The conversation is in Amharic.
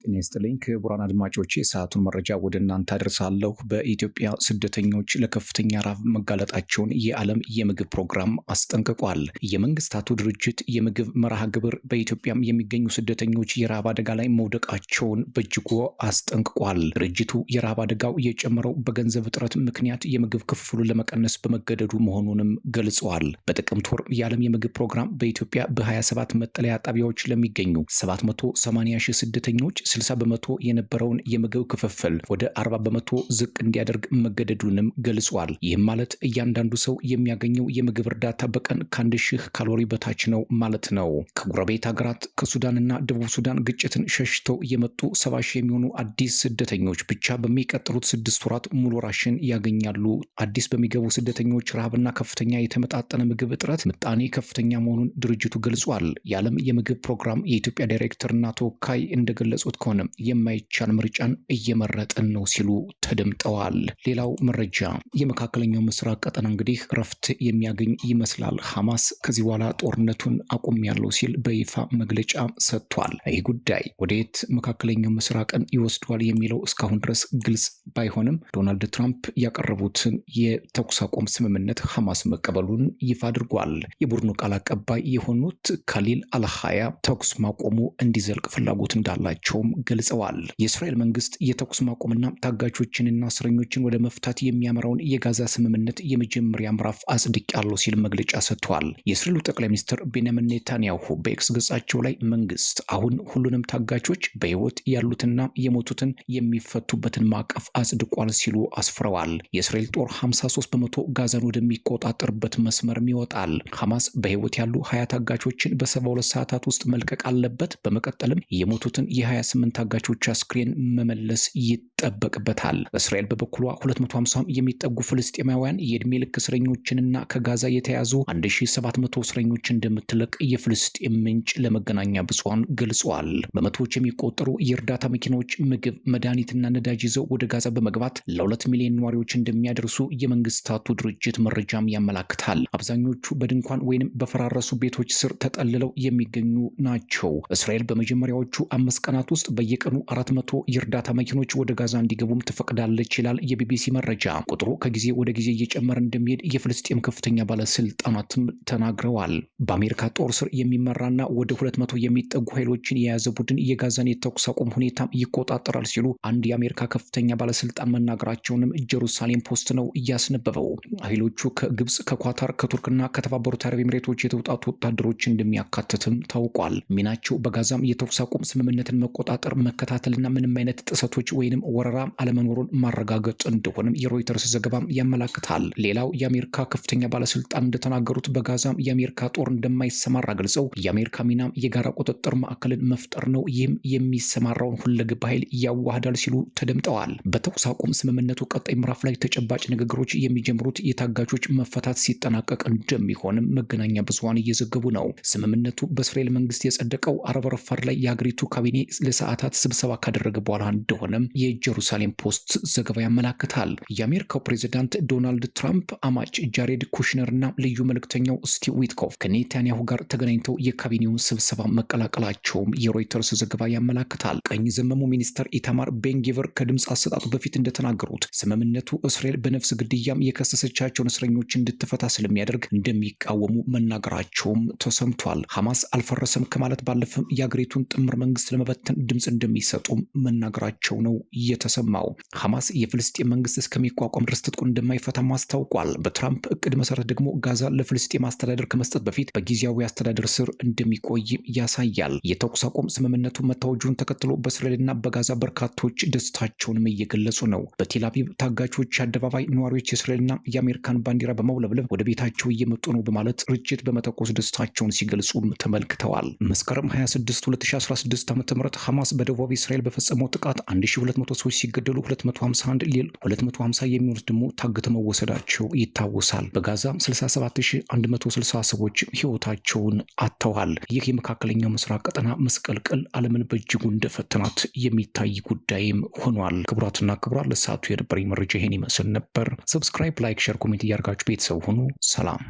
ጤና ይስጥልኝ ክቡራን አድማጮቼ፣ ሰዓቱን መረጃ ወደ እናንተ አደርሳለሁ። በኢትዮጵያ ስደተኞች ለከፍተኛ ረሃብ መጋለጣቸውን የዓለም የምግብ ፕሮግራም አስጠንቅቋል። የመንግስታቱ ድርጅት የምግብ መርሃ ግብር በኢትዮጵያም የሚገኙ ስደተኞች የረሃብ አደጋ ላይ መውደቃቸውን በእጅጉ አስጠንቅቋል። ድርጅቱ የረሃብ አደጋው የጨመረው በገንዘብ እጥረት ምክንያት የምግብ ክፍፍሉን ለመቀነስ በመገደዱ መሆኑንም ገልጸዋል። በጥቅምት ወር የዓለም የምግብ ፕሮግራም በኢትዮጵያ በ27 መጠለያ ጣቢያዎች ለሚገኙ 780 ሺህ ስደተኞች 60 በመቶ የነበረውን የምግብ ክፍፍል ወደ 40 በመቶ ዝቅ እንዲያደርግ መገደዱንም ገልጿል። ይህም ማለት እያንዳንዱ ሰው የሚያገኘው የምግብ እርዳታ በቀን ከ1000 ካሎሪ በታች ነው ማለት ነው። ከጎረቤት ሀገራት ከሱዳንና ደቡብ ሱዳን ግጭትን ሸሽተው የመጡ 70 ሺህ የሚሆኑ አዲስ ስደተኞች ብቻ በሚቀጥሉት 6 ወራት ሙሉ ራሽን ያገኛሉ። አዲስ በሚገቡ ስደተኞች ረሃብና ከፍተኛ የተመጣጠነ ምግብ እጥረት ምጣኔ ከፍተኛ መሆኑን ድርጅቱ ገልጿል። የዓለም የምግብ ፕሮግራም የኢትዮጵያ ዳይሬክተርና ተወካይ እንደገለጹት ከሆነ የማይቻል ምርጫን እየመረጥን ነው ሲሉ ተደምጠዋል። ሌላው መረጃ የመካከለኛው ምስራቅ ቀጠና እንግዲህ ረፍት የሚያገኝ ይመስላል። ሐማስ ከዚህ በኋላ ጦርነቱን አቁሜያለሁ ሲል በይፋ መግለጫ ሰጥቷል። ይህ ጉዳይ ወደየት መካከለኛው ምስራቅን ይወስዷል የሚለው እስካሁን ድረስ ግልጽ ባይሆንም ዶናልድ ትራምፕ ያቀረቡትን የተኩስ አቁም ስምምነት ሐማስ መቀበሉን ይፋ አድርጓል። የቡድኑ ቃል አቀባይ የሆኑት ካሊል አልሃያ ተኩስ ማቆሙ እንዲዘልቅ ፍላጎት እንዳላቸውም ገልጸዋል። የእስራኤል መንግስት የተኩስ ማቆምና ታጋቾችንና እስረኞችን ወደ መፍታት የሚያመራውን የጋዛ ስምምነት የመጀመሪያ ምዕራፍ አጽድቄያለሁ ሲል መግለጫ ሰጥቷል። የእስራኤሉ ጠቅላይ ሚኒስትር ቤንያሚን ኔታንያሁ በኤክስ ገጻቸው ላይ መንግስት አሁን ሁሉንም ታጋቾች በህይወት ያሉትና የሞቱትን የሚፈቱበትን ማዕቀፍ አጽድቋል ሲሉ አስፍረዋል። የእስራኤል ጦር 53 በመቶ ጋዛን ወደሚቆጣጠርበት መስመርም ይወጣል። ሐማስ በህይወት ያሉ 20 ታጋቾችን በ72 ሰዓታት ውስጥ መልቀቅ አለበት። በመቀጠልም የሞቱትን የ28 ታጋቾች አስክሬን መመለስ ይጠበቅበታል። እስራኤል በበኩሏ 250 የሚጠጉ ፍልስጤማውያን የዕድሜ ልክ እስረኞችንና ከጋዛ የተያዙ 1700 እስረኞች እንደምትለቅ የፍልስጤም ምንጭ ለመገናኛ ብዙሃን ገልጿል። በመቶዎች የሚቆጠሩ የእርዳታ መኪናዎች ምግብ፣ መድኃኒትና ነዳጅ ይዘው ወደ ጋዛ በመግባት ለ2 ሚሊዮን ነዋሪዎች እንደሚያደርሱ የመንግስታቱ ድርጅት መረጃም ያመላክታል። አብዛኞቹ በድንኳን ወይንም በፈራረሱ ቤቶች ስር ተጠልለው የሚገኙ ናቸው። እስራኤል በመጀመሪያዎቹ 5 ቀናት ውስጥ በየቀኑ 400 የእርዳታ መኪኖች ወደ ጋዛ እንዲገቡም ትፈቅዳለች ይላል የቢቢሲ መረጃ። ቁጥሩ ከጊዜ ወደ ጊዜ እየጨመረ እንደሚሄድ የፍልስጤም ከፍተኛ ባለስልጣናትም ተናግረዋል። በአሜሪካ ጦር ስር የሚመራና ወደ 200 የሚጠጉ ኃይሎችን የያዘ ቡድን የጋዛን የተኩስ አቁም ሁኔታ ይቆጣጠራል ሲሉ አንድ የአሜሪካ ከፍተኛ ባለስልጣን መናገራቸውንም ጀሩሳሌም ፖስት ነው እያስነበበው። ኃይሎቹ ከግብጽ፣ ከኳታር፣ ከቱርክና ከተባበሩት አረብ ኤሚሬቶች የተውጣጡ ወታደሮች እንደሚያካትትም ታውቋል። ሚናቸው በጋዛም የተኩስ አቁም ስምምነትን መቆጣጠር፣ መከታተልና ምንም አይነት ጥሰቶች ወይንም ወረራ አለመኖሩን ማረጋገጥ እንደሆነም የሮይተርስ ዘገባም ያመላክታል። ሌላው የአሜሪካ ከፍተኛ ባለስልጣን እንደተናገሩት በጋዛም የአሜሪካ ጦር እንደማይሰማራ ገልጸው የአሜሪካ ሚናም የጋራ ቁጥጥር ማዕከልን መፍጠር ነው፣ ይህም የሚሰማራውን ሁለገብ ኃይል ያዋህዳል ሲሉ ተደምጠዋል። በተኩስ አቁም ስምምነቱ ቀጣይ ምዕራፍ ላይ ተጨባጭ ንግግሮች የሚጀምሩት የታጋቾች መፈታት ሲጠናቀቅ እንደሚሆንም መገናኛ ብዙሃን እየዘገቡ ነው። ስምምነቱ በእስራኤል መንግስት የጸደቀው አረብ ረፋድ ላይ የሀገሪቱ ካቢኔ ለሰዓታት ስብሰባ ካደረገ በኋላ እንደሆነም የጀሩሳሌም ፖስት ዘገባ ያመላክታል። የአሜሪካው ፕሬዚዳንት ዶናልድ ትራምፕ አማች ጃሬድ ኩሽነር እና ልዩ መልእክተኛው ስቲቭ ዊትኮፍ ከኔታንያሁ ጋር ተገናኝተው የካቢኔውን ስብሰባ መቀላቀላቸውም የሮይተርስ ዘገባ ያመላክታል። ቀኝ ዘመሙ ሚኒስተር ኢታማር ቤንጊቨር ከድምፅ አሰጣጡ በፊት እንደተናገሩት ስምምነቱ እስራኤል በነፍስ ግድያም የከሰሰቻቸውን እስረኞች እንድትፈታ ስለሚያደርግ እንደሚቃወሙ መናገራቸውም ተሰምቷል። ሐማስ አልፈረሰም ከማለት ባለፈም የአገሪቱን ጥምር መንግስት ለመበተን ድምፅ እንደሚሰጡ መናገራቸው ነው የተሰማው። ሐማስ የፍልስጤም መንግስት እስከሚቋቋም ድረስ ትጥቁን እንደማይፈታም አስታውቋል። በትራምፕ እቅድ መሰረት ደግሞ ጋዛ ለፍልስጤም አስተዳደር ከመስጠት በፊት በጊዜያዊ አስተዳደር ስር እንደሚቆይ ያሳያል። የተኩስ አቁም ስምምነቱ መታወጁን ተከትሎ በእስራኤልና በጋዛ በርካቶች ደስታቸውንም እየገለጹ ነው። በቴል አቪቭ ታጋቾች አደባባይ ነዋሪዎች የእስራኤልና የአሜሪካን ባንዲራ በማውለብለብ ወደ ቤታቸው እየመጡ ነው በማለት ርችት በመተኮስ ደስታቸውን ሲገልጹም ተመልክተዋል። መስከረም 26 2016 ዓ.ም ሐማስ በደቡብ እስራኤል በፈጸመው ጥቃት 1200 ሰዎች ሲገደሉ 250 የሚሆኑት ደግሞ ታግተው መወሰዳቸው ይታወሳል። በጋዛ 67160 ሰዎች ህይወታቸውን አጥተዋል። ይህ የመካከለኛው ምስራቅ ቀጠና መስቀልቅል ዓለምን በእጅጉ እንደፈተናት የሚታይ ጉዳይም ሆኗል። ክቡራትና ክቡራን ለሰዓቱ የነበረኝ መረጃ ይሄን ይመስል ነበር። ሰብስክራይብ፣ ላይክ፣ ሼር፣ ኮሜንት እያደረጋችሁ ቤተሰብ ሁኑ። ሰላም።